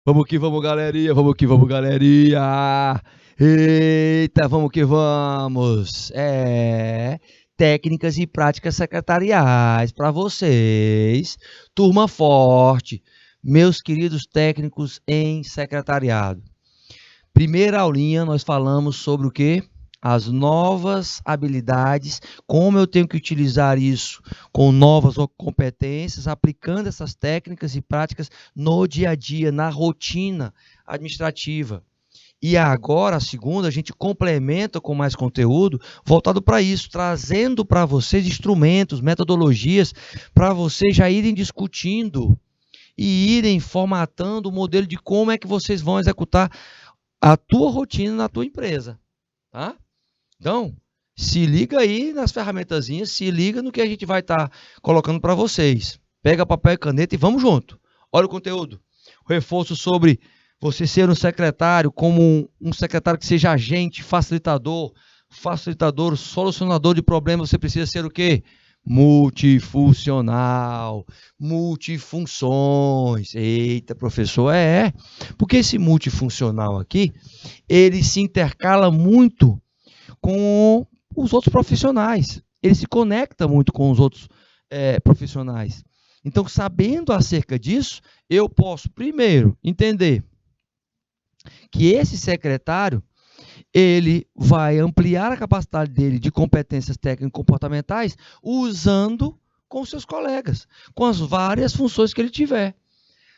Vamos que vamos, galerinha. Vamos que vamos, galerinha. Eita, vamos que vamos. Técnicas e práticas secretariais para vocês. Turma forte. Meus queridos técnicos em secretariado. Primeira aulinha, nós falamos sobre o quê? As novas habilidades, como eu tenho que utilizar isso com novas competências, aplicando essas técnicas e práticas no dia a dia, na rotina administrativa. E agora, a segunda, a gente complementa com mais conteúdo voltado para isso, trazendo para vocês instrumentos, metodologias, para vocês já irem discutindo e irem formatando o modelo de como é que vocês vão executar a tua rotina na tua empresa, tá? Então, se liga aí nas ferramentazinhas, se liga no que a gente vai estar colocando para vocês. Pega papel e caneta e vamos junto. Olha o conteúdo. O reforço sobre você ser um secretário, como um secretário que seja agente, facilitador, solucionador de problemas. Você precisa ser o quê? Multifuncional, multifunções. Eita, professor, porque esse multifuncional aqui, ele se intercala muito com os outros profissionais. Ele se conecta muito com os outros profissionais. Então, sabendo acerca disso, eu posso, primeiro, entender que esse secretário, ele vai ampliar a capacidade dele de competências técnico-comportamentais usando com seus colegas, com as várias funções que ele tiver.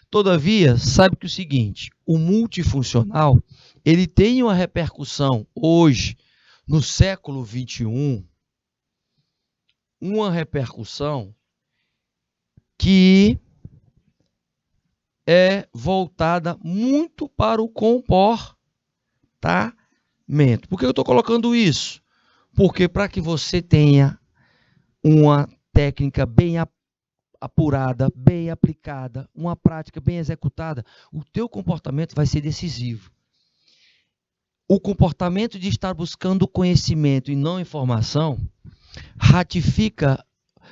Todavia, sabe que o seguinte, o multifuncional, ele tem uma repercussão hoje, no século XXI, uma repercussão que é voltada muito para o comportamento. Por que eu estou colocando isso? Porque para que você tenha uma técnica bem apurada, bem aplicada, uma prática bem executada, o teu comportamento vai ser decisivo. O comportamento de estar buscando conhecimento e não informação ratifica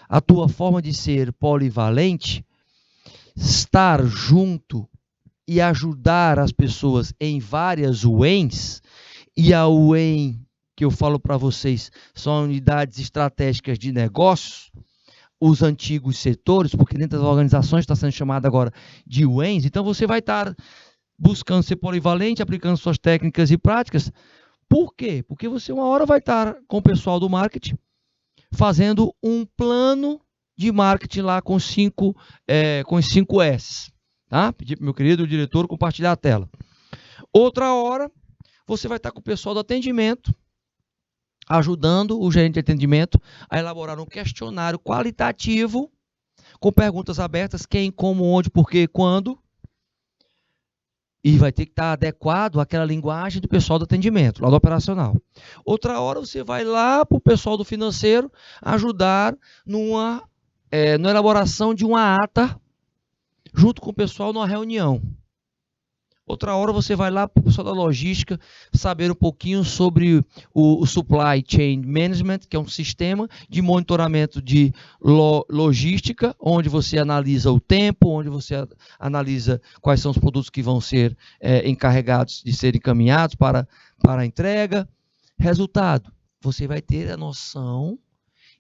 a tua forma de ser polivalente, estar junto e ajudar as pessoas em várias UEMs, e a UEM que eu falo para vocês são unidades estratégicas de negócios, os antigos setores, porque dentro das organizações está sendo chamada agora de UEMs, então você vai estar buscando ser polivalente, aplicando suas técnicas e práticas. Por quê? Porque você uma hora vai estar com o pessoal do marketing fazendo um plano de marketing lá com os 5 S. Tá? Pedir para meu querido diretor compartilhar a tela. Outra hora, você vai estar com o pessoal do atendimento, ajudando o gerente de atendimento a elaborar um questionário qualitativo com perguntas abertas, quem, como, onde, porquê, quando. E vai ter que estar adequado àquela linguagem do pessoal do atendimento, lá do operacional. Outra hora você vai lá para o pessoal do financeiro ajudar na elaboração de uma ata junto com o pessoal numa reunião. Outra hora você vai lá para o pessoal da logística saber um pouquinho sobre o Supply Chain Management, que é um sistema de monitoramento de logística, onde você analisa o tempo, onde você analisa quais são os produtos que vão ser encarregados de serem encaminhados para a entrega. Resultado, você vai ter a noção,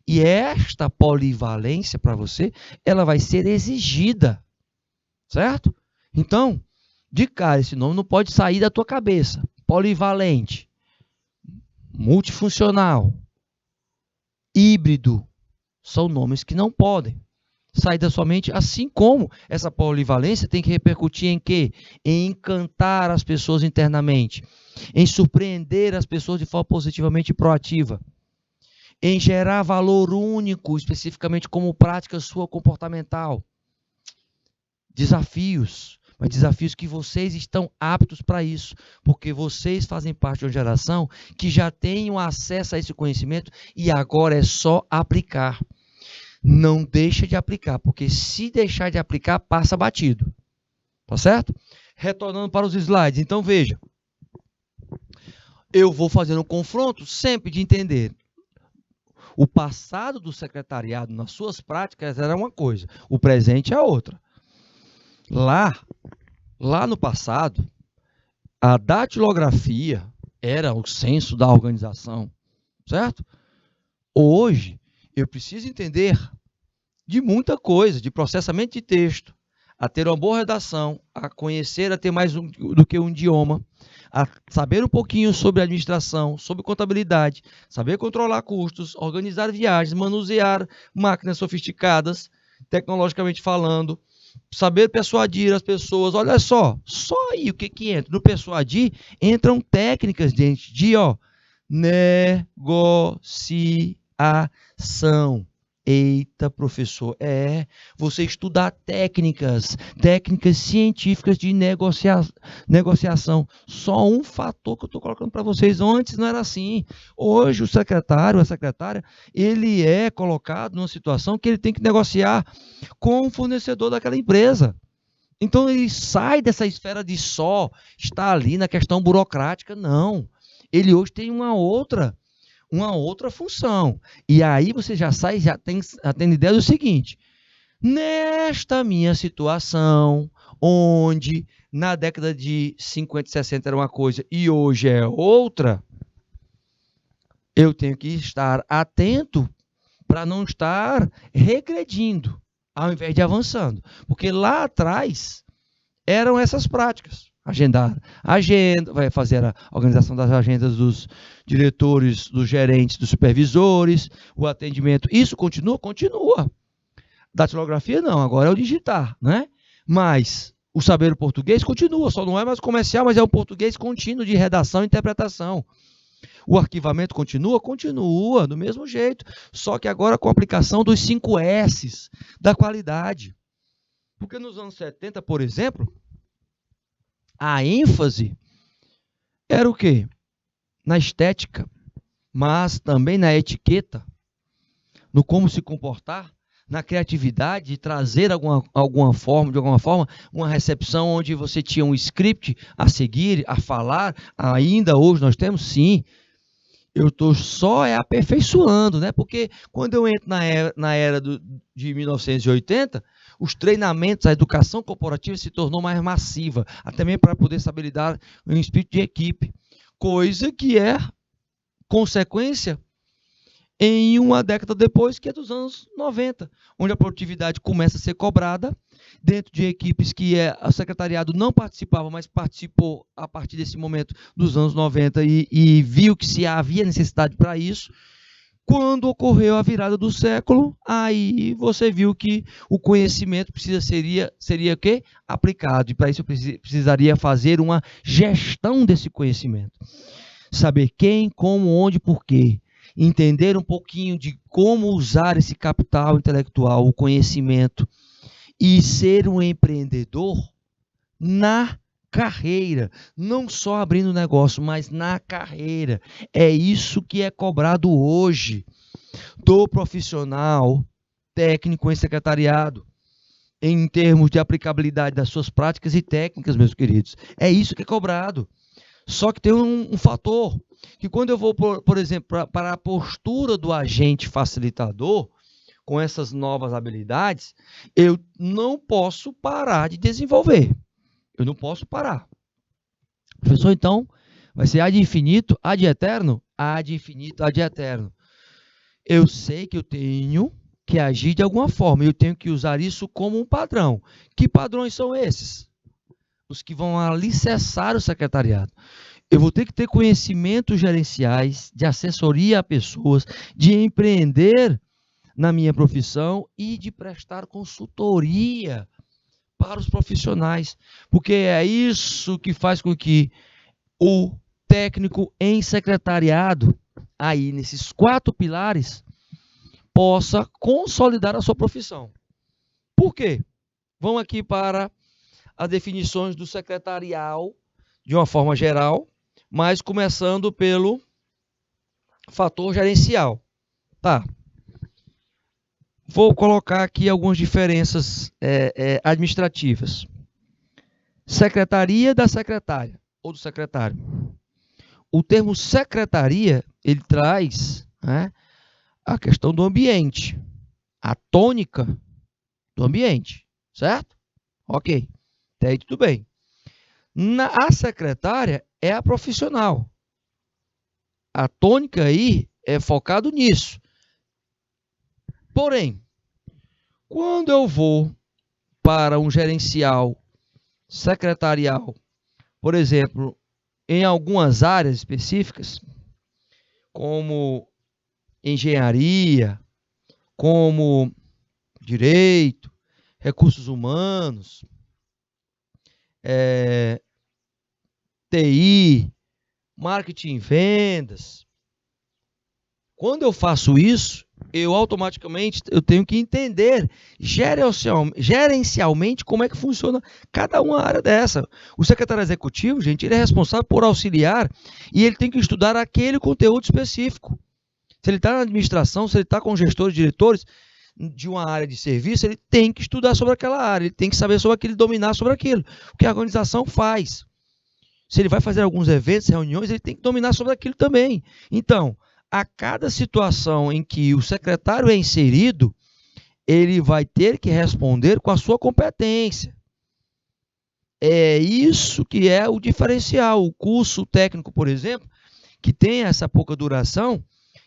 e esta polivalência para você, ela vai ser exigida, certo? Então, de cara, esse nome não pode sair da tua cabeça. Polivalente, multifuncional, híbrido, são nomes que não podem sair da sua mente, assim como essa polivalência tem que repercutir em quê? Em encantar as pessoas internamente, em surpreender as pessoas de forma positivamente proativa, em gerar valor único, especificamente como prática sua comportamental. Desafios, mas desafios que vocês estão aptos para isso, porque vocês fazem parte de uma geração que já tem acesso a esse conhecimento e agora é só aplicar. Não deixa de aplicar, porque se deixar de aplicar, passa batido. Tá certo? Retornando para os slides, então veja, eu vou fazendo um confronto sempre de entender. O passado do secretariado nas suas práticas era uma coisa, o presente é outra. Lá, Lá no passado, a datilografia era o censo da organização, certo? Hoje, eu preciso entender de muita coisa, de processamento de texto, a ter uma boa redação, a conhecer, a ter mais do que um idioma, a saber um pouquinho sobre administração, sobre contabilidade, saber controlar custos, organizar viagens, manusear máquinas sofisticadas, tecnologicamente falando, saber persuadir as pessoas. Olha só aí o que entra. No persuadir, entram técnicas de negociação. Eita, professor, você estudar técnicas científicas de negociação. Só um fator que eu estou colocando para vocês. Antes não era assim. Hoje o secretário, a secretária, ele é colocado numa situação que ele tem que negociar com o fornecedor daquela empresa. Então ele sai dessa esfera de só estar ali na questão burocrática. Não. Ele hoje tem uma outra função. E aí você já sai, já tem ideia do seguinte: nesta minha situação, onde na década de 50 e 60 era uma coisa e hoje é outra, eu tenho que estar atento para não estar regredindo, ao invés de avançando. Porque lá atrás eram essas práticas. Agendar agenda, vai fazer a organização das agendas dos diretores, dos gerentes, dos supervisores, o atendimento. Isso continua? Continua. Datilografia não, agora é o digitar, né? Mas o saber o português continua, só não é mais comercial, mas é um português contínuo de redação e interpretação. O arquivamento continua? Continua, do mesmo jeito, só que agora com a aplicação dos 5 S's da qualidade. Porque nos anos 70, por exemplo, a ênfase era o quê? Na estética, mas também na etiqueta, no como se comportar, na criatividade de trazer de alguma forma, uma recepção onde você tinha um script a seguir, a falar. Ainda hoje nós temos, sim. Eu estou só aperfeiçoando, né? Porque quando eu entro na era de 1980, os treinamentos, a educação corporativa se tornou mais massiva, até mesmo para poder saber lidar em espírito de equipe, coisa que é consequência em uma década depois, que é dos anos 90, onde a produtividade começa a ser cobrada dentro de equipes que o secretariado não participava, mas participou a partir desse momento dos anos 90 e viu que se havia necessidade para isso. Quando ocorreu a virada do século, aí você viu que o conhecimento seria o quê? Aplicado. E para isso eu precisaria fazer uma gestão desse conhecimento. Saber quem, como, onde, por quê. Entender um pouquinho de como usar esse capital intelectual, o conhecimento, e ser um empreendedor na carreira, não só abrindo negócio, mas na carreira. É isso que é cobrado hoje do profissional técnico em secretariado, em termos de aplicabilidade das suas práticas e técnicas, meus queridos. É isso que é cobrado. Só que tem um fator, que quando eu vou, por exemplo, para a postura do agente facilitador, com essas novas habilidades, eu não posso parar de desenvolver. Eu não posso parar. Professor, então, vai ser ad infinito, ad eterno? Ad infinito, ad eterno. Eu sei que eu tenho que agir de alguma forma, eu tenho que usar isso como um padrão. Que padrões são esses? Os que vão alicerçar o secretariado. Eu vou ter que ter conhecimentos gerenciais, de assessoria a pessoas, de empreender na minha profissão e de prestar consultoria para os profissionais, porque é isso que faz com que o técnico em secretariado, aí nesses 4 pilares, possa consolidar a sua profissão. Por quê? Vamos aqui para as definições do secretarial, de uma forma geral, mas começando pelo fator gerencial. Tá. Vou colocar aqui algumas diferenças administrativas. Secretaria da secretária, ou do secretário. O termo secretaria, ele traz, né, a questão do ambiente, a tônica do ambiente, certo? Ok, até aí tudo bem. A secretária é a profissional. A tônica aí é focado nisso. Porém, quando eu vou para um gerencial secretarial, por exemplo, em algumas áreas específicas, como engenharia, como direito, recursos humanos, TI, marketing e vendas. Quando eu faço isso, eu automaticamente tenho que entender gerencialmente como é que funciona cada uma área dessa. O secretário executivo, gente, ele é responsável por auxiliar e ele tem que estudar aquele conteúdo específico. Se ele está na administração, se ele está com gestores, diretores de uma área de serviço, ele tem que estudar sobre aquela área, ele tem que saber sobre aquilo, dominar sobre aquilo. O que a organização faz. Se ele vai fazer alguns eventos, reuniões, ele tem que dominar sobre aquilo também. Então, a cada situação em que o secretário é inserido, ele vai ter que responder com a sua competência. É isso que é o diferencial. O curso técnico, por exemplo, que tem essa pouca duração,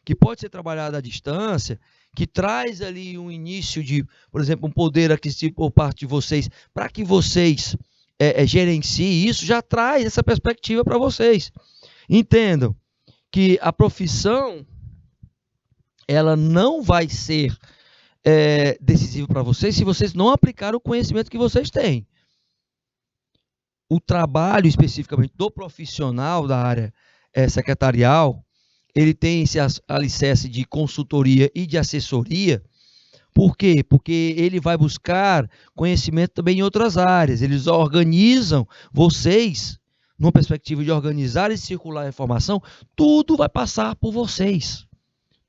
que pode ser trabalhado à distância, que traz ali um início de, por exemplo, um poder aquisitivo por parte de vocês, para que vocês gerenciem isso, já traz essa perspectiva para vocês. Entendam que a profissão, ela não vai ser decisiva para vocês se vocês não aplicarem o conhecimento que vocês têm. O trabalho especificamente do profissional da área secretarial, ele tem esse alicerce de consultoria e de assessoria. Por quê? Porque ele vai buscar conhecimento também em outras áreas. Eles organizam vocês, numa perspectiva de organizar e circular a informação, tudo vai passar por vocês.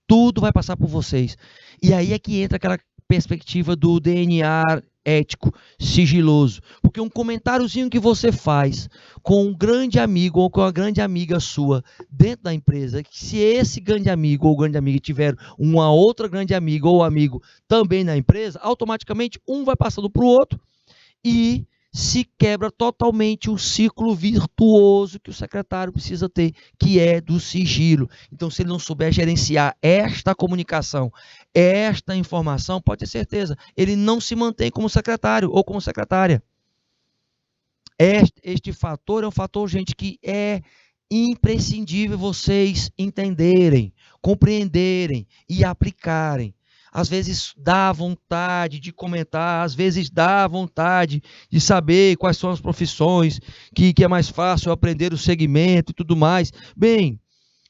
Tudo vai passar por vocês. E aí é que entra aquela perspectiva do DNA ético, sigiloso. Porque um comentáriozinho que você faz com um grande amigo ou com uma grande amiga sua dentro da empresa, se esse grande amigo ou grande amiga tiver uma outra grande amiga ou amigo também na empresa, automaticamente um vai passando para o outro e se quebra totalmente o ciclo virtuoso que o secretário precisa ter, que é do sigilo. Então, se ele não souber gerenciar esta comunicação, esta informação, pode ter certeza, ele não se mantém como secretário ou como secretária. Este fator é um fator, gente, que é imprescindível vocês entenderem, compreenderem e aplicarem. Às vezes dá vontade de comentar, às vezes dá vontade de saber quais são as profissões, que é mais fácil aprender o segmento e tudo mais. Bem,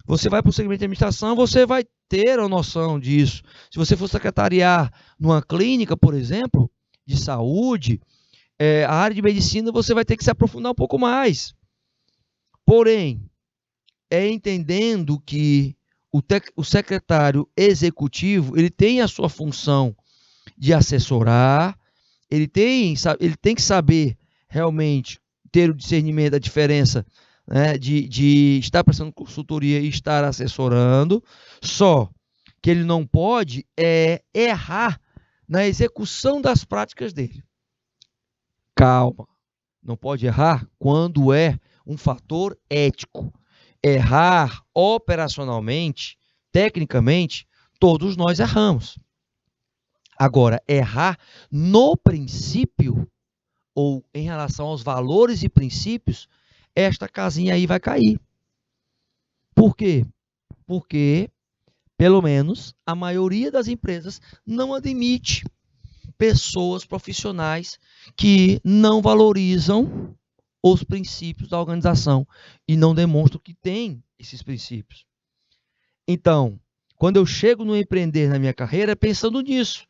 você vai para o segmento de administração, você vai ter a noção disso. Se você for secretariar numa clínica, por exemplo, de saúde, a área de medicina, você vai ter que se aprofundar um pouco mais. Porém, entendendo que o secretário executivo, ele tem a sua função de assessorar, ele tem que saber realmente ter o discernimento da diferença, né, de estar prestando consultoria e estar assessorando, só que ele não pode errar na execução das práticas dele. Calma, não pode errar quando é um fator ético. Errar operacionalmente, tecnicamente, todos nós erramos. Agora, errar no princípio, ou em relação aos valores e princípios, esta casinha aí vai cair. Por quê? Porque, pelo menos, a maioria das empresas não admite pessoas profissionais que não valorizam os princípios da organização e não demonstram que tem esses princípios. Então, quando eu chego no empreender na minha carreira, é pensando nisso.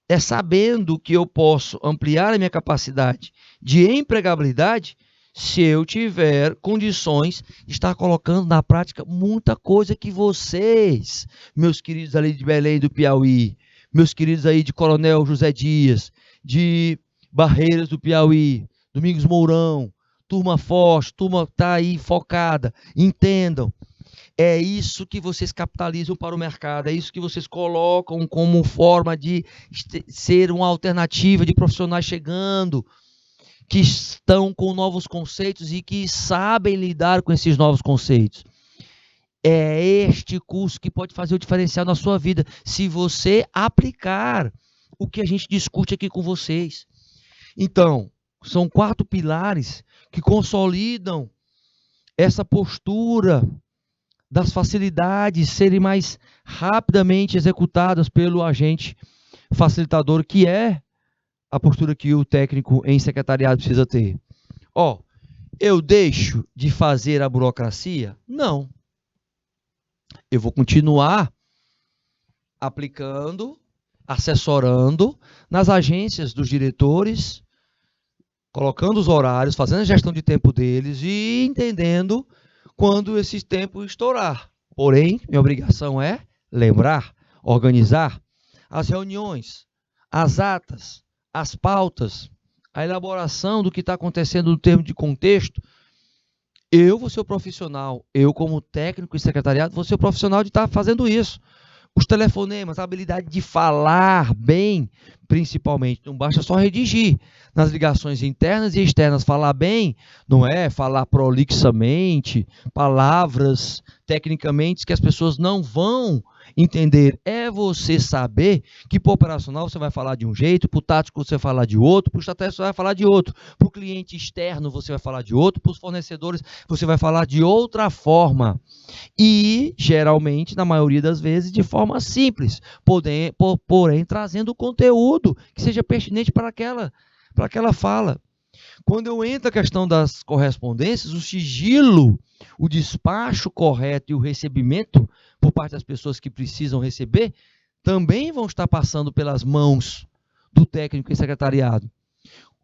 É sabendo que eu posso ampliar a minha capacidade de empregabilidade se eu tiver condições de estar colocando na prática muita coisa que vocês, meus queridos ali de Belém do Piauí, meus queridos aí de Coronel José Dias, de Barreiras do Piauí, Domingos Mourão, turma forte, turma está aí focada, entendam. É isso que vocês capitalizam para o mercado, é isso que vocês colocam como forma de ser uma alternativa de profissionais chegando, que estão com novos conceitos e que sabem lidar com esses novos conceitos. É este curso que pode fazer o diferencial na sua vida, se você aplicar o que a gente discute aqui com vocês. Então, são 4 pilares que consolidam essa postura das facilidades serem mais rapidamente executadas pelo agente facilitador, que é a postura que o técnico em secretariado precisa ter. Eu deixo de fazer a burocracia? Não. Eu vou continuar aplicando, assessorando nas agências dos diretores, colocando os horários, fazendo a gestão de tempo deles e entendendo quando esse tempo estourar. Porém, minha obrigação é lembrar, organizar as reuniões, as atas, as pautas, a elaboração do que está acontecendo no termo de contexto. Eu vou ser o profissional, eu como técnico e secretariado, vou ser o profissional de estar fazendo isso. Os telefonemas, a habilidade de falar bem, principalmente, não basta só redigir. Nas ligações internas e externas, falar bem, não é falar prolixamente, palavras tecnicamente que as pessoas não vão entender. É você saber que para o operacional você vai falar de um jeito, para o tático você vai falar de outro, para o estratégico você vai falar de outro, para o cliente externo você vai falar de outro, para os fornecedores você vai falar de outra forma. E, geralmente, na maioria das vezes, de forma simples, porém trazendo conteúdo que seja pertinente para aquela fala. Quando eu entro a questão das correspondências, o sigilo, o despacho correto e o recebimento por parte das pessoas que precisam receber, também vão estar passando pelas mãos do técnico e secretariado.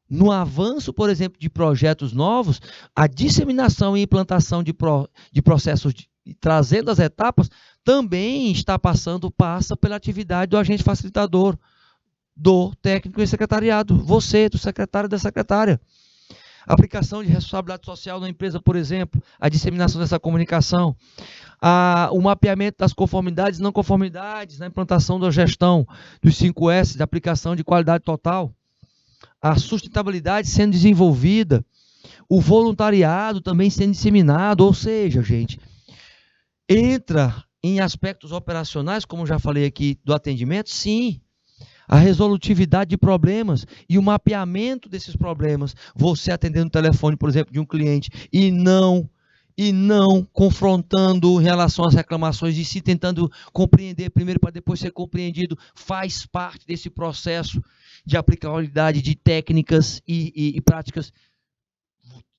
No avanço, por exemplo, de projetos novos, a disseminação e implantação de processos, trazendo as etapas, também passa pela atividade do agente facilitador, do técnico e secretariado, você, do secretário e da secretária. Aplicação de responsabilidade social na empresa, por exemplo, a disseminação dessa comunicação, o mapeamento das conformidades e não conformidades na implantação da gestão dos 5S, da aplicação de qualidade total, a sustentabilidade sendo desenvolvida, o voluntariado também sendo disseminado, ou seja, gente, entra em aspectos operacionais, como já falei aqui, do atendimento, sim, a resolutividade de problemas e o mapeamento desses problemas, você atendendo o telefone, por exemplo, de um cliente e não confrontando em relação às reclamações e se tentando compreender primeiro para depois ser compreendido, faz parte desse processo de aplicabilidade de técnicas e práticas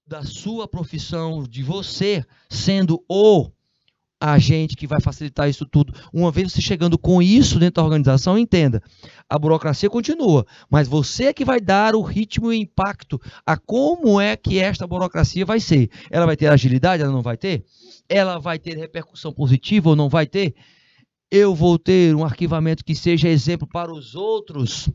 da sua profissão, de você sendo o agente que vai facilitar isso tudo. Uma vez você chegando com isso dentro da organização, entenda, a burocracia continua, mas você é que vai dar o ritmo e o impacto a como é que esta burocracia vai ser. Ela vai ter agilidade? Ela não vai ter? Ela vai ter repercussão positiva ou não vai ter? Eu vou ter um arquivamento que seja exemplo para os outros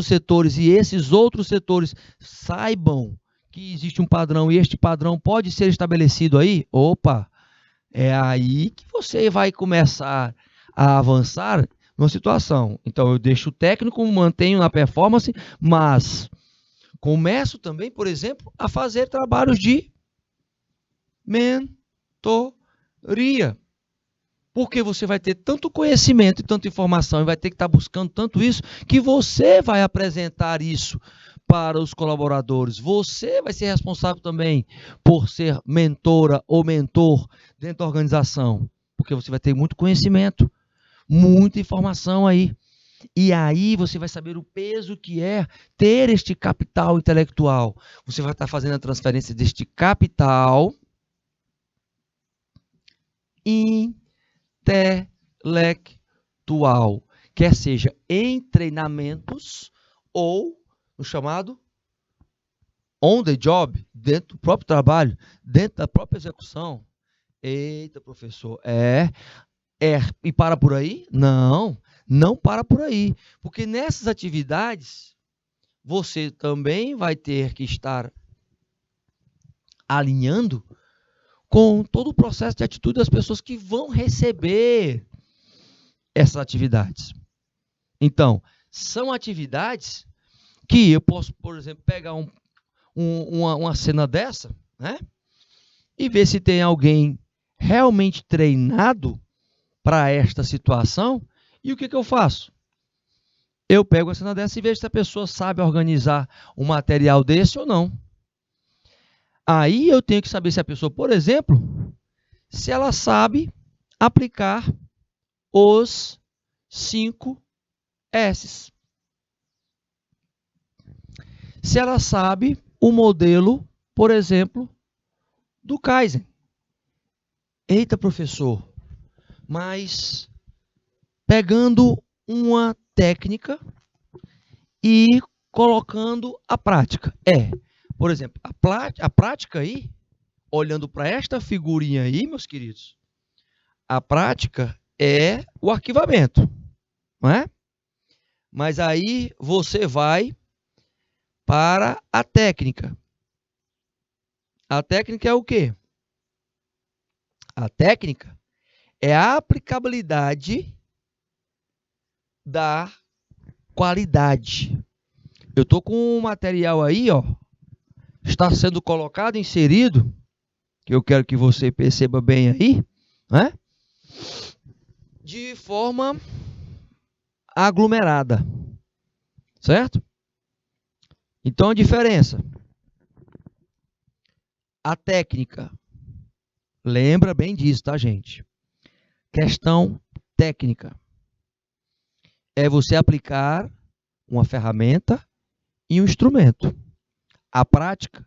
setores, e esses outros setores saibam que existe um padrão e este padrão pode ser estabelecido aí? Opa! É aí que você vai começar a avançar numa situação. Então, eu deixo o técnico, mantenho na performance, mas começo também, por exemplo, a fazer trabalhos de mentoria. Porque você vai ter tanto conhecimento e tanta informação e vai ter que estar buscando tanto isso, que você vai apresentar isso para os colaboradores. Você vai ser responsável também por ser mentora ou mentor dentro da organização, porque você vai ter muito conhecimento, muita informação aí. E aí você vai saber o peso que é ter este capital intelectual. Você vai estar fazendo a transferência deste capital intelectual, quer seja em treinamentos ou no chamado on the job, dentro do próprio trabalho, dentro da própria execução. Eita, professor, e para por aí? Não para por aí, porque nessas atividades você também vai ter que estar alinhando com todo o processo de atitude das pessoas que vão receber essas atividades. Então, são atividades que eu posso, por exemplo, pegar uma cena dessa, né? E ver se tem alguém realmente treinado para esta situação. E o que eu faço? Eu pego a cena dessa e vejo se a pessoa sabe organizar um material desse ou não. Aí eu tenho que saber se a pessoa, por exemplo, se ela sabe aplicar os 5 S's. Se ela sabe o modelo, por exemplo, do Kaizen. Eita, professor, mas pegando uma técnica e colocando a prática. Por exemplo, a prática aí, olhando para esta figurinha aí, meus queridos, a prática é o arquivamento, não é? Mas aí você vai para a técnica. A técnica é o quê? A técnica é a aplicabilidade da qualidade. Eu estou com um material aí, ó, está sendo colocado, inserido, que eu quero que você perceba bem aí, né? De forma aglomerada, certo? Então a diferença, a técnica, lembra bem disso, tá, gente? Questão técnica é você aplicar uma ferramenta e um instrumento. A prática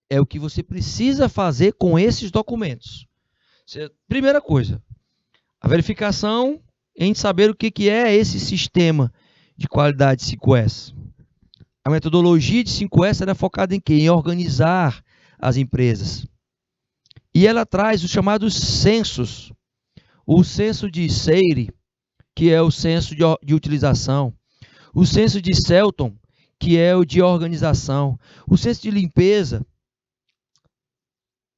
é o que você precisa fazer com esses documentos. Primeira coisa, a verificação em saber o que é esse sistema de qualidade 5S. A metodologia de 5S era focada em quê? Em organizar as empresas. E ela traz os chamados censos. O censo de Seire, que é o censo de utilização. O censo de Selton, que é o de organização. O censo de limpeza,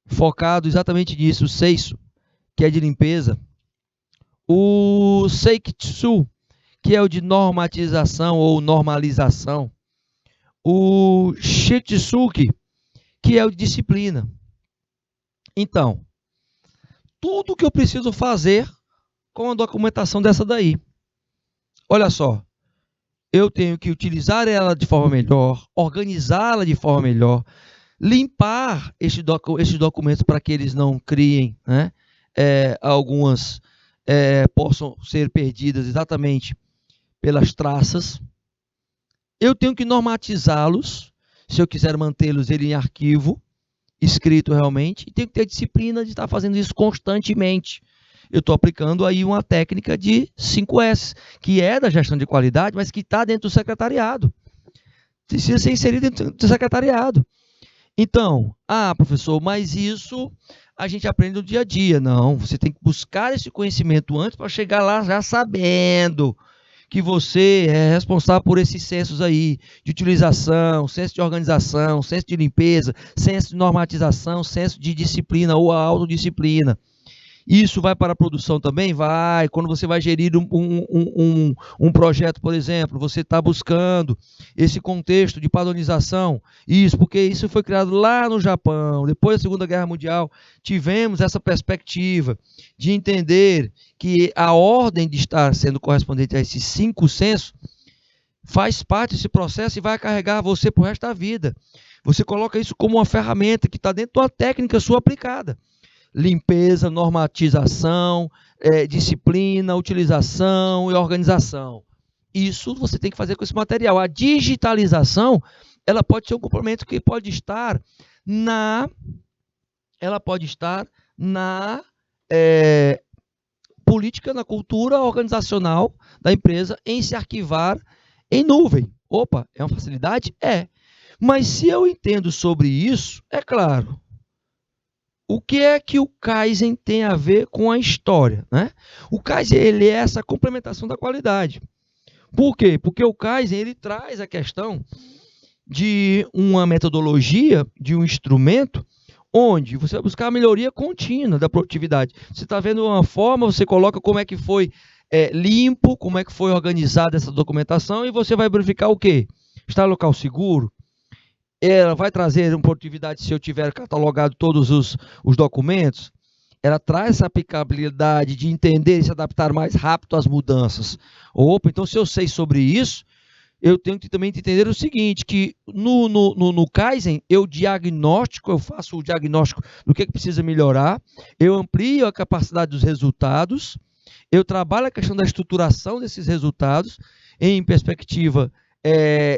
focado exatamente nisso. O Seiso, que é de limpeza. O Seikitsu, que é o de normatização ou normalização. O Shitsuki, que é o de disciplina. Então, tudo que eu preciso fazer com a documentação dessa daí. Olha só, eu tenho que utilizar ela de forma melhor, organizá-la de forma melhor, limpar esses documentos para que eles não criem, né, algumas possam ser perdidas exatamente pelas traças. Eu tenho que normatizá-los, se eu quiser mantê-los em arquivo, escrito realmente, e tenho que ter disciplina de estar fazendo isso constantemente. Eu estou aplicando aí uma técnica de 5S, que é da gestão de qualidade, mas que está dentro do secretariado. Precisa ser inserido dentro do secretariado. Então, professor, mas isso a gente aprende no dia a dia. Não, você tem que buscar esse conhecimento antes para chegar lá já sabendo que você é responsável por esses censos aí, de utilização, censo de organização, censo de limpeza, censo de normatização, censo de disciplina ou autodisciplina. Isso vai para a produção também? Vai. Quando você vai gerir um projeto, por exemplo, você está buscando esse contexto de padronização. Isso, porque isso foi criado lá no Japão. Depois da Segunda Guerra Mundial, tivemos essa perspectiva de entender que a ordem de estar sendo correspondente a esses 5 censos faz parte desse processo e vai carregar você para o resto da vida. Você coloca isso como uma ferramenta que está dentro de uma técnica sua aplicada. Limpeza, normatização, disciplina, utilização e organização. Isso você tem que fazer com esse material. A digitalização, ela pode ser um complemento que pode estar na política, na cultura organizacional da empresa em se arquivar em nuvem. Opa, é uma facilidade? É. Mas se eu entendo sobre isso, é claro, o que é que o Kaizen tem a ver com a história, né? O Kaizen, ele é essa complementação da qualidade. Por quê? Porque o Kaizen, ele traz a questão de uma metodologia, de um instrumento, onde você vai buscar a melhoria contínua da produtividade. Você está vendo uma forma, você coloca como é que foi limpo, como é que foi organizada essa documentação, e você vai verificar o quê? está em local seguro, ela vai trazer uma produtividade se eu tiver catalogado todos os documentos, ela traz essa aplicabilidade de entender e se adaptar mais rápido às mudanças. Opa, então se eu sei sobre isso, eu tenho que também entender o seguinte, que no Kaizen, eu faço o diagnóstico do que precisa melhorar, eu amplio a capacidade dos resultados, eu trabalho a questão da estruturação desses resultados, em perspectiva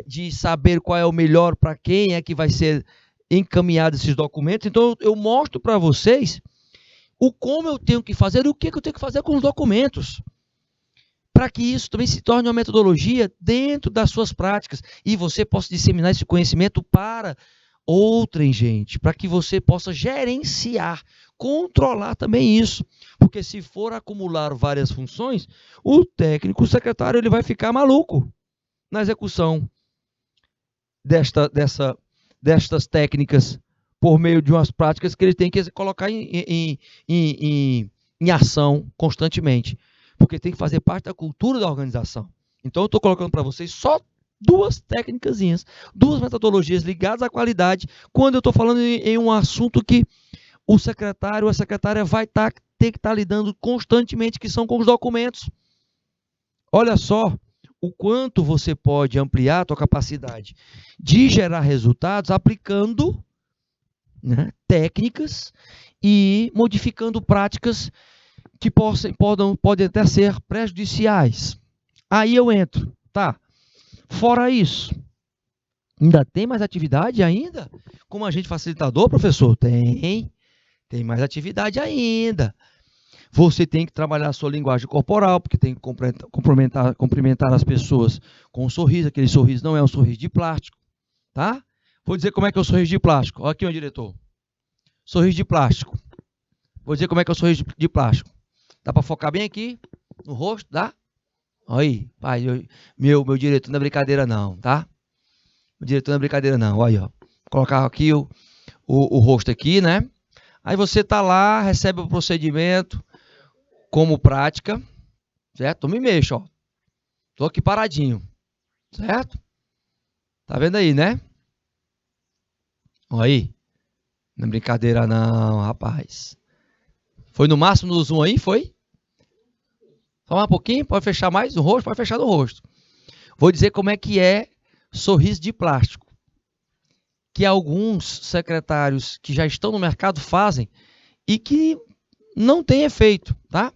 de saber qual é o melhor para quem é que vai ser encaminhado esses documentos. Então, eu mostro para vocês o como eu tenho que fazer e o que eu tenho que fazer com os documentos, para que isso também se torne uma metodologia dentro das suas práticas e você possa disseminar esse conhecimento para outrem, gente, para que você possa gerenciar, controlar também isso, porque se for acumular várias funções, o técnico, o secretário, ele vai ficar maluco na execução destas técnicas por meio de umas práticas que ele tem que colocar em ação constantemente, porque tem que fazer parte da cultura da organização. Então, eu estou colocando para vocês só duas técnicazinhas, duas metodologias ligadas à qualidade, quando eu estou falando em um assunto que o secretário ou a secretária vai ter que estar lidando constantemente, que são com os documentos. Olha só o quanto você pode ampliar a sua capacidade de gerar resultados aplicando, né, técnicas e modificando práticas que podem até ser prejudiciais. Aí eu entro, tá? Fora isso, ainda tem mais atividade ainda? Como agente facilitador, professor? Tem mais atividade ainda. Você tem que trabalhar a sua linguagem corporal, porque tem que cumprimentar as pessoas com um sorriso. Aquele sorriso não é um sorriso de plástico, tá? Vou dizer como é que é o sorriso de plástico. Olha aqui, diretor. Sorriso de plástico. Vou dizer como é que é o sorriso de plástico. Dá para focar bem aqui no rosto, dá? Olha aí, pai, meu diretor não é brincadeira não, tá? O diretor não é brincadeira não, olha aí, ó. Vou colocar aqui o rosto aqui, né? Aí você tá lá, recebe o procedimento como prática, certo? Não me mexa, ó. Tô aqui paradinho, certo? Tá vendo aí, né? Olha aí. Não é brincadeira não, rapaz. Foi no máximo no zoom aí, foi? Só mais um pouquinho, pode fechar mais no rosto, pode fechar no rosto. Vou dizer como é que é sorriso de plástico, que alguns secretários que já estão no mercado fazem e que não tem efeito, tá?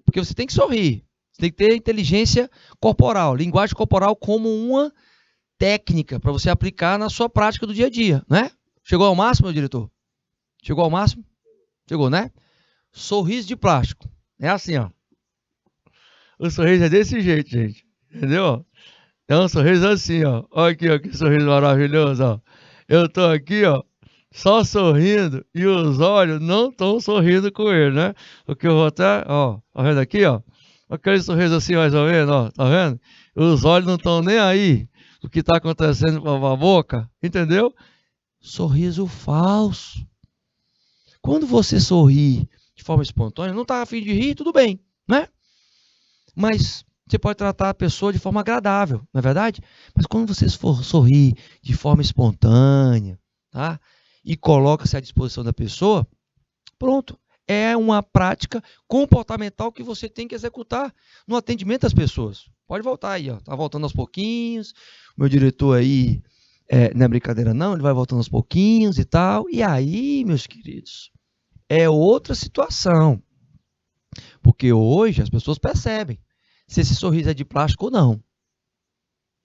Porque você tem que sorrir, você tem que ter inteligência corporal, linguagem corporal como uma técnica para você aplicar na sua prática do dia a dia, né? Chegou ao máximo, meu diretor? Chegou ao máximo? Chegou, né? Sorriso de plástico. É assim, ó. O sorriso é desse jeito, gente. Entendeu? É um sorriso assim, ó. Olha aqui, ó, que sorriso maravilhoso, ó. Eu tô aqui, ó, só sorrindo e os olhos não estão sorrindo com ele, né? Porque eu vou até, ó, tá vendo aqui, ó? Aquele sorriso assim, mais ou menos, ó, tá vendo? Os olhos não estão nem aí o que tá acontecendo com a boca, entendeu? Sorriso falso. Quando você sorri de forma espontânea, não tá a fim de rir, tudo bem, né? Mas você pode tratar a pessoa de forma agradável, não é verdade? Mas quando você for sorrir de forma espontânea, tá? E coloca-se à disposição da pessoa, pronto. É uma prática comportamental que você tem que executar no atendimento às pessoas. Pode voltar aí, ó. Tá voltando aos pouquinhos. O meu diretor aí, não é brincadeira não, ele vai voltando aos pouquinhos e tal. E aí, meus queridos, é outra situação. Porque hoje as pessoas percebem se esse sorriso é de plástico ou não.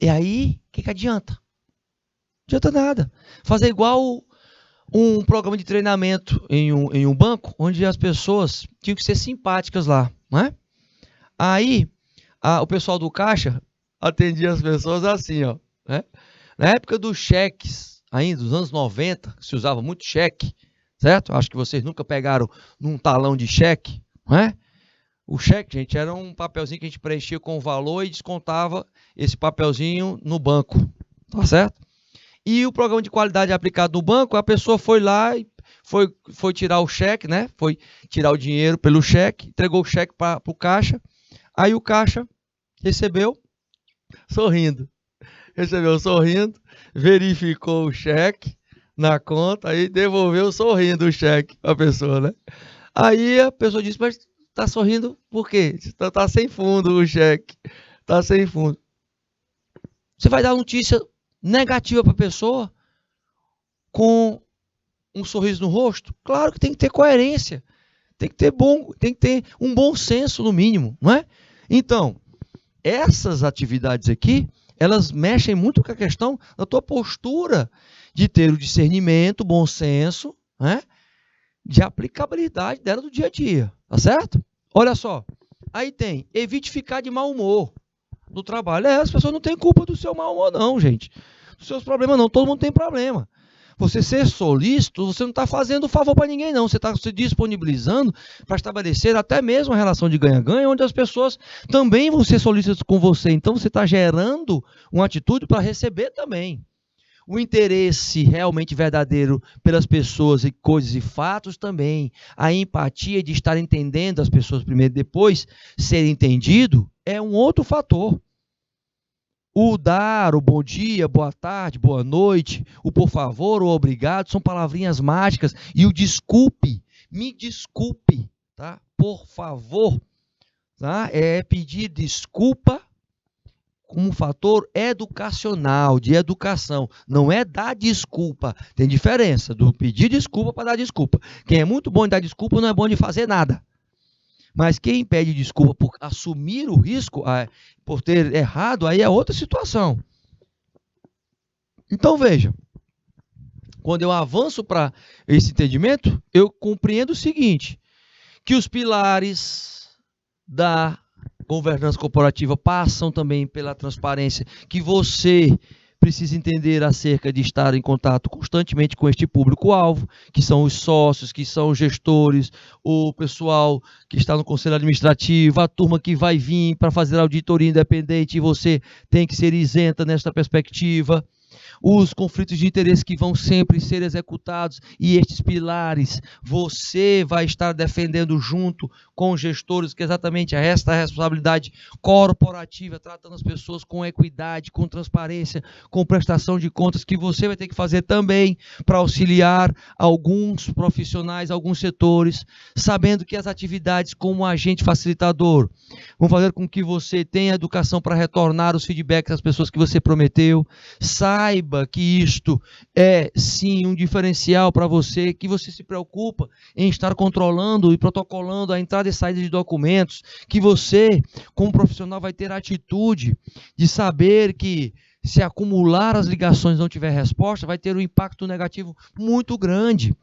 E aí, o que adianta? Não adianta nada. Fazer igual um programa de treinamento em um banco, onde as pessoas tinham que ser simpáticas lá, não é? Aí, o pessoal do caixa atendia as pessoas assim, ó, né? Na época dos cheques, ainda dos anos 90, se usava muito cheque, certo? Acho que vocês nunca pegaram num talão de cheque, não é? O cheque, gente, era um papelzinho que a gente preenchia com o valor e descontava esse papelzinho no banco, tá certo? E o programa de qualidade aplicado no banco, a pessoa foi lá e foi tirar o cheque, né? Foi tirar o dinheiro pelo cheque, entregou o cheque para o caixa. Aí o caixa recebeu sorrindo. recebeu sorrindo, verificou o cheque na conta, aí devolveu sorrindo o cheque para a pessoa, né? Aí a pessoa disse, mas tá sorrindo por quê? Tá sem fundo o cheque, tá sem fundo. Você vai dar notícia negativa para a pessoa com um sorriso no rosto? Claro que tem que ter coerência, tem que ter um bom senso no mínimo, não é? Então, essas atividades aqui, elas mexem muito com a questão da tua postura de ter o discernimento, o bom senso, né? De aplicabilidade dela do dia a dia, tá certo? Olha só, aí tem, evite ficar de mau humor no trabalho. As pessoas não têm culpa do seu mau humor não, gente. Dos seus problemas não, todo mundo tem problema. Você ser solícito, você não está fazendo favor para ninguém não, você está se disponibilizando para estabelecer até mesmo uma relação de ganha-ganha, onde as pessoas também vão ser solícitas com você. Então você está gerando uma atitude para receber também. O interesse realmente verdadeiro pelas pessoas e coisas e fatos também. A empatia de estar entendendo as pessoas primeiro e depois ser entendido é um outro fator. O dar, o bom dia, boa tarde, boa noite, o por favor, o obrigado, são palavrinhas mágicas. E o desculpe, me desculpe, tá? Por favor, tá? É pedir desculpa como um fator educacional, de educação. Não é dar desculpa. Tem diferença do pedir desculpa para dar desculpa. Quem é muito bom em dar desculpa não é bom de fazer nada. Mas quem pede desculpa por assumir o risco, por ter errado, aí é outra situação. Então veja, quando eu avanço para esse entendimento, eu compreendo o seguinte, que os pilares da governança corporativa passam também pela transparência, que você precisa entender acerca de estar em contato constantemente com este público-alvo, que são os sócios, que são os gestores, o pessoal que está no conselho administrativo, a turma que vai vir para fazer auditoria independente, e você tem que ser isenta nesta perspectiva. Os conflitos de interesse que vão sempre ser executados e estes pilares você vai estar defendendo junto com os gestores, que é exatamente esta responsabilidade corporativa, tratando as pessoas com equidade, com transparência, com prestação de contas, que você vai ter que fazer também para auxiliar alguns profissionais, alguns setores, sabendo que as atividades como agente facilitador vão fazer com que você tenha educação para retornar os feedbacks às pessoas que você prometeu. Saiba que isto é sim um diferencial para você, que você se preocupa em estar controlando e protocolando a entrada e saída de documentos, que você, como profissional, vai ter a atitude de saber que se acumular as ligações e não tiver resposta, vai ter um impacto negativo muito grande,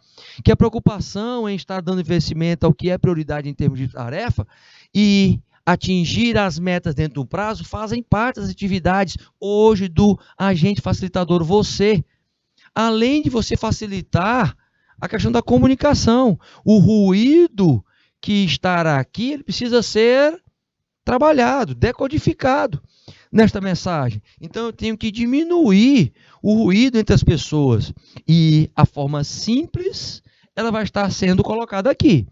que a preocupação em estar dando investimento ao que é prioridade em termos de tarefa e atingir as metas dentro do prazo fazem parte das atividades hoje do agente facilitador. Você, além de você facilitar a questão da comunicação, o ruído que estará aqui, ele precisa ser trabalhado, decodificado nesta mensagem. Então eu tenho que diminuir o ruído entre as pessoas e a forma simples, ela vai estar sendo colocada aqui.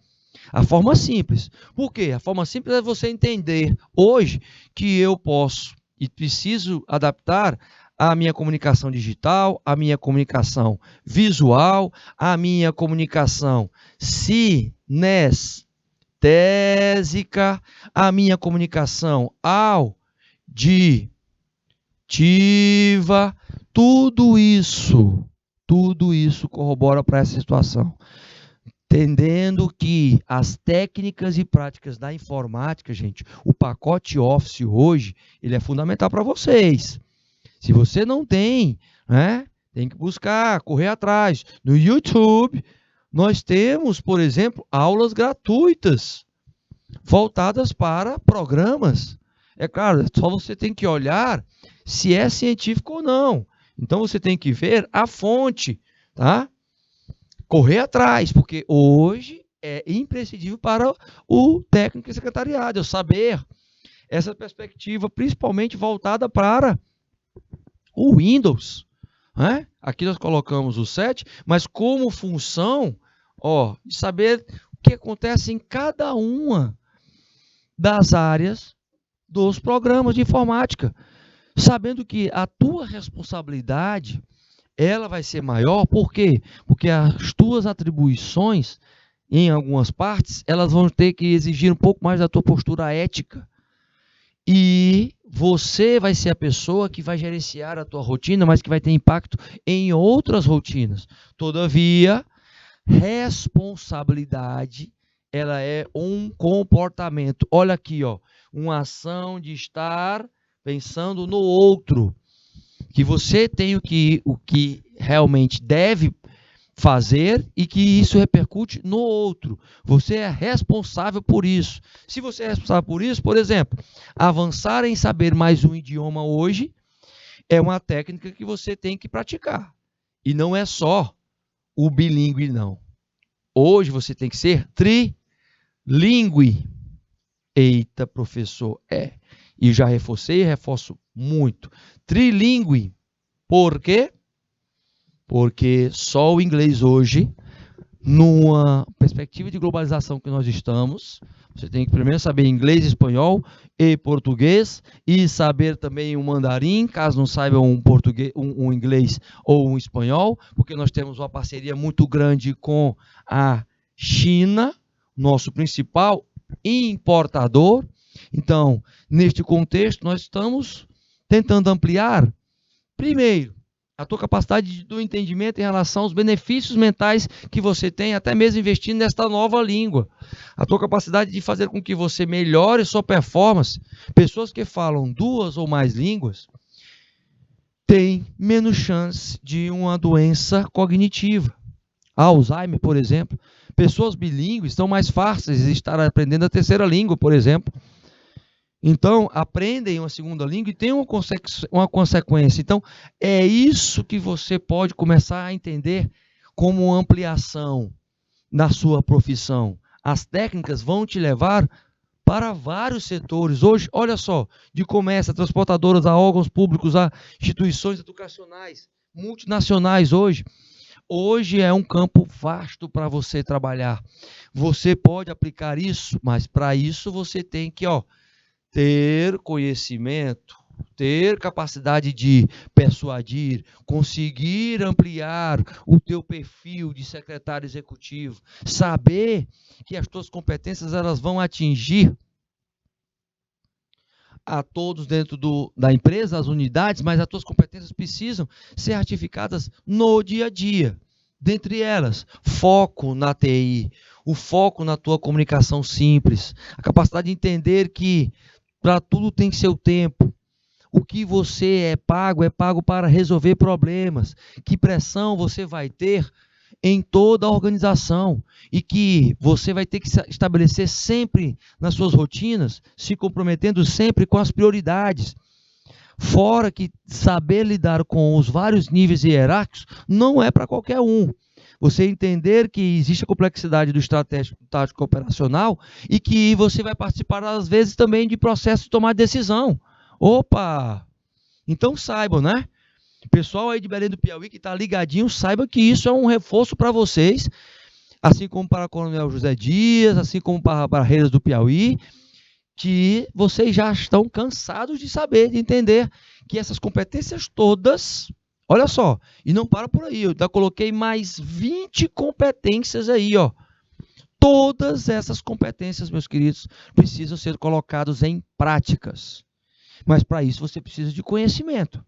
A forma simples. Por quê? A forma simples é você entender hoje que eu posso e preciso adaptar a minha comunicação digital, a minha comunicação visual, a minha comunicação sinestésica, a minha comunicação auditiva, tudo isso corrobora para essa situação. Entendendo que as técnicas e práticas da informática, gente, o pacote Office hoje, ele é fundamental para vocês. Se você não tem, né, tem que buscar, correr atrás. No YouTube, nós temos, por exemplo, aulas gratuitas voltadas para programas. É claro, só você tem que olhar se é científico ou não. Então, você tem que ver a fonte, tá? Correr atrás, porque hoje é imprescindível para o técnico e secretariado, eu saber essa perspectiva, principalmente voltada para o Windows. Né? Aqui nós colocamos o 7, mas como função, de saber o que acontece em cada uma das áreas dos programas de informática. sabendo que a tua responsabilidade ela vai ser maior. Por quê? Porque as tuas atribuições, em algumas partes, elas vão ter que exigir um pouco mais da tua postura ética. E você vai ser a pessoa que vai gerenciar a tua rotina, mas que vai ter impacto em outras rotinas. Todavia, responsabilidade, ela é um comportamento. Olha aqui, ó, uma ação de estar pensando no outro, que você tem o que realmente deve fazer e que isso repercute no outro. Você é responsável por isso. Se você é responsável por isso, por exemplo, avançar em saber mais um idioma hoje é uma técnica que você tem que praticar. E não é só o bilíngue, não. Hoje você tem que ser trilingue. Eita, professor, E já reforcei e reforço muito. Trilingue. Por quê? Porque só o inglês hoje, numa perspectiva de globalização que nós estamos, você tem que primeiro saber inglês, espanhol e português, e saber também o mandarim, caso não saiba um inglês ou um espanhol, porque nós temos uma parceria muito grande com a China, nosso principal importador. Então, neste contexto, nós estamos tentando ampliar, primeiro, a tua capacidade do entendimento em relação aos benefícios mentais que você tem, até mesmo investindo nesta nova língua. A tua capacidade de fazer com que você melhore sua performance. Pessoas que falam 2 ou mais línguas têm menos chance de uma doença cognitiva. Alzheimer, por exemplo. Pessoas bilíngues são mais fáceis de estar aprendendo a terceira língua, por exemplo. Então, aprendem uma segunda língua e tem uma consequência. Então, é isso que você pode começar a entender como ampliação na sua profissão. As técnicas vão te levar para vários setores. Hoje, olha só, de comércio, a transportadoras, a órgãos públicos, a instituições educacionais, multinacionais hoje. Hoje é um campo vasto para você trabalhar. Você pode aplicar isso, mas para isso você tem que, ter conhecimento, ter capacidade de persuadir, conseguir ampliar o teu perfil de secretário executivo, saber que as tuas competências elas vão atingir a todos dentro da empresa, as unidades, mas as tuas competências precisam ser ratificadas no dia a dia. Dentre elas, foco na TI, o foco na tua comunicação simples, a capacidade de entender que para tudo tem seu tempo. O que você é pago para resolver problemas. Que pressão você vai ter em toda a organização e que você vai ter que estabelecer sempre nas suas rotinas, se comprometendo sempre com as prioridades. Fora que saber lidar com os vários níveis hierárquicos não é para qualquer um. Você entender que existe a complexidade do estratégico, tático operacional e que você vai participar, às vezes, também de processo de tomar decisão. Opa! Então saibam, né? Pessoal aí de Belém do Piauí que está ligadinho, saiba que isso é um reforço para vocês, assim como para o Coronel José Dias, assim como para Barreiras do Piauí, que vocês já estão cansados de saber, de entender que essas competências todas... Olha só, e não para por aí, eu já coloquei mais 20 competências aí, Todas essas competências, meus queridos, precisam ser colocadas em práticas. Mas para isso você precisa de conhecimento.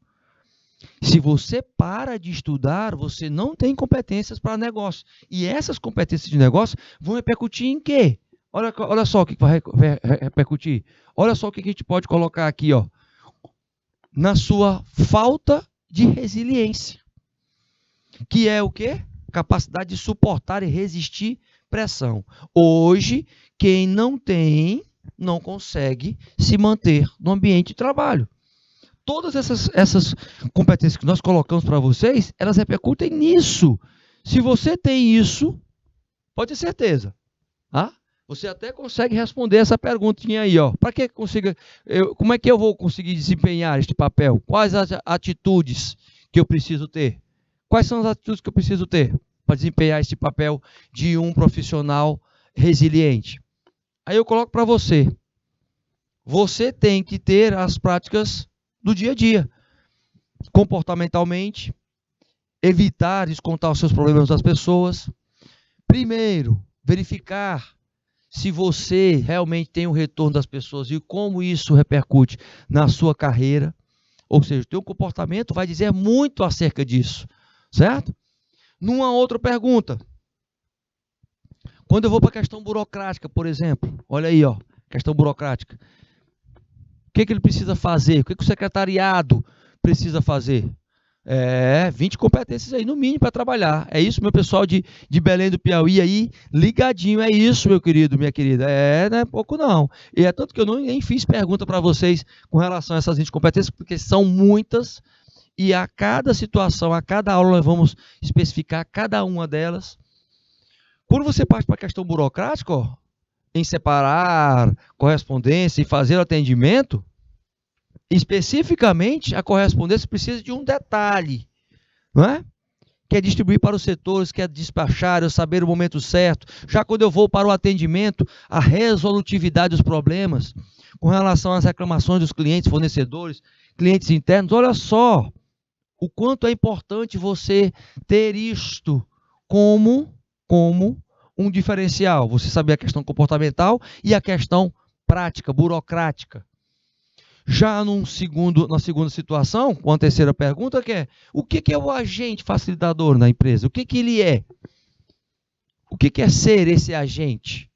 Se você para de estudar, você não tem competências para negócio. E essas competências de negócio vão repercutir em quê? Olha só o que vai repercutir. Olha só o que a gente pode colocar aqui, na sua falta de resiliência, que é o quê? Capacidade de suportar e resistir pressão. Hoje, quem não tem, não consegue se manter no ambiente de trabalho. Todas essas competências que nós colocamos para vocês, elas repercutem nisso. Se você tem isso, pode ter certeza, você até consegue responder essa perguntinha aí, para que consiga, como é que eu vou conseguir desempenhar este papel? Quais as atitudes que eu preciso ter? Quais são as atitudes que eu preciso ter para desempenhar este papel de um profissional resiliente? Aí eu coloco para você. Você tem que ter as práticas do dia a dia. Comportamentalmente, evitar descontar os seus problemas das pessoas. Primeiro, verificar se você realmente tem o retorno das pessoas e como isso repercute na sua carreira. Ou seja, o teu comportamento vai dizer muito acerca disso, certo? Numa outra pergunta, quando eu vou para a questão burocrática, por exemplo, olha aí, ó, questão burocrática. O que ele precisa fazer? O que o secretariado precisa fazer? 20 competências aí, no mínimo, para trabalhar. É isso, meu pessoal de Belém do Piauí aí, ligadinho. É isso, meu querido, minha querida. Não é pouco não. E é tanto que eu nem fiz pergunta para vocês com relação a essas 20 competências, porque são muitas, e a cada situação, a cada aula, nós vamos especificar cada uma delas. Quando você parte para a questão burocrática, ó, em separar correspondência e fazer o atendimento, especificamente, a correspondência precisa de um detalhe, não é? Que é distribuir para os setores, que é despachar, eu saber o momento certo. Já quando eu vou para o atendimento, a resolutividade dos problemas, com relação às reclamações dos clientes, fornecedores, clientes internos, olha só o quanto é importante você ter isto como um diferencial. Você saber a questão comportamental e a questão prática, burocrática. Já na segunda situação, com a terceira pergunta, que é: o que é o agente facilitador na empresa? O que ele é? O que é ser esse agente?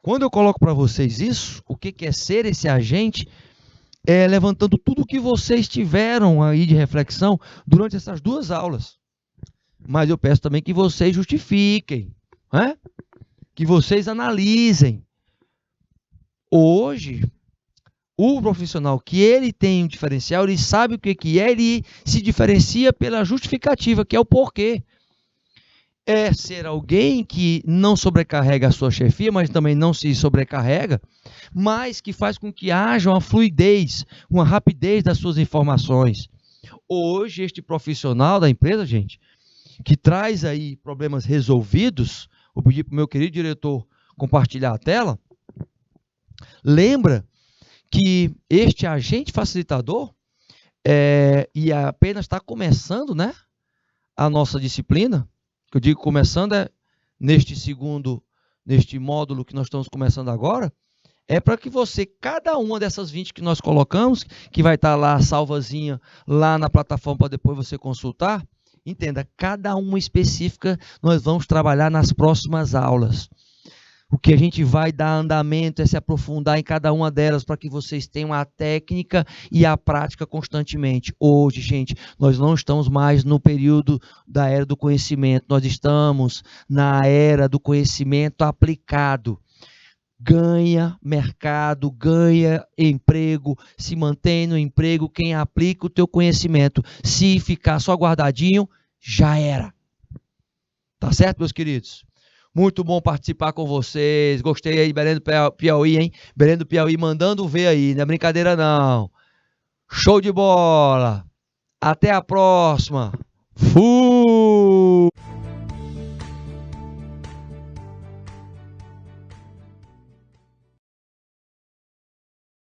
Quando eu coloco para vocês isso, o que é ser esse agente, levantando tudo o que vocês tiveram aí de reflexão durante essas 2 aulas. Mas eu peço também que vocês justifiquem, né? Que vocês analisem. Hoje, o profissional que ele tem um diferencial, ele sabe o que é, ele se diferencia pela justificativa, que é o porquê. É ser alguém que não sobrecarrega a sua chefia, mas também não se sobrecarrega, mas que faz com que haja uma fluidez, uma rapidez das suas informações. Hoje, este profissional da empresa, gente, que traz aí problemas resolvidos, vou pedir para o meu querido diretor compartilhar a tela, lembra que este agente facilitador, e apenas está começando, né, a nossa disciplina, que eu digo começando neste módulo que nós estamos começando agora, é para que você, cada uma dessas 20 que nós colocamos, que vai estar lá salvazinha, lá na plataforma para depois você consultar, entenda, cada uma específica nós vamos trabalhar nas próximas aulas. O que a gente vai dar andamento é se aprofundar em cada uma delas para que vocês tenham a técnica e a prática constantemente. Hoje, gente, nós não estamos mais no período da era do conhecimento, nós estamos na era do conhecimento aplicado. Ganha mercado, ganha emprego, se mantém no emprego quem aplica o teu conhecimento. Se ficar só guardadinho, já era. Tá certo, meus queridos? Muito bom participar com vocês. Gostei aí, Belém do Piauí, hein? Belém do Piauí mandando ver aí, não é brincadeira não. Show de bola. Até a próxima. Fui!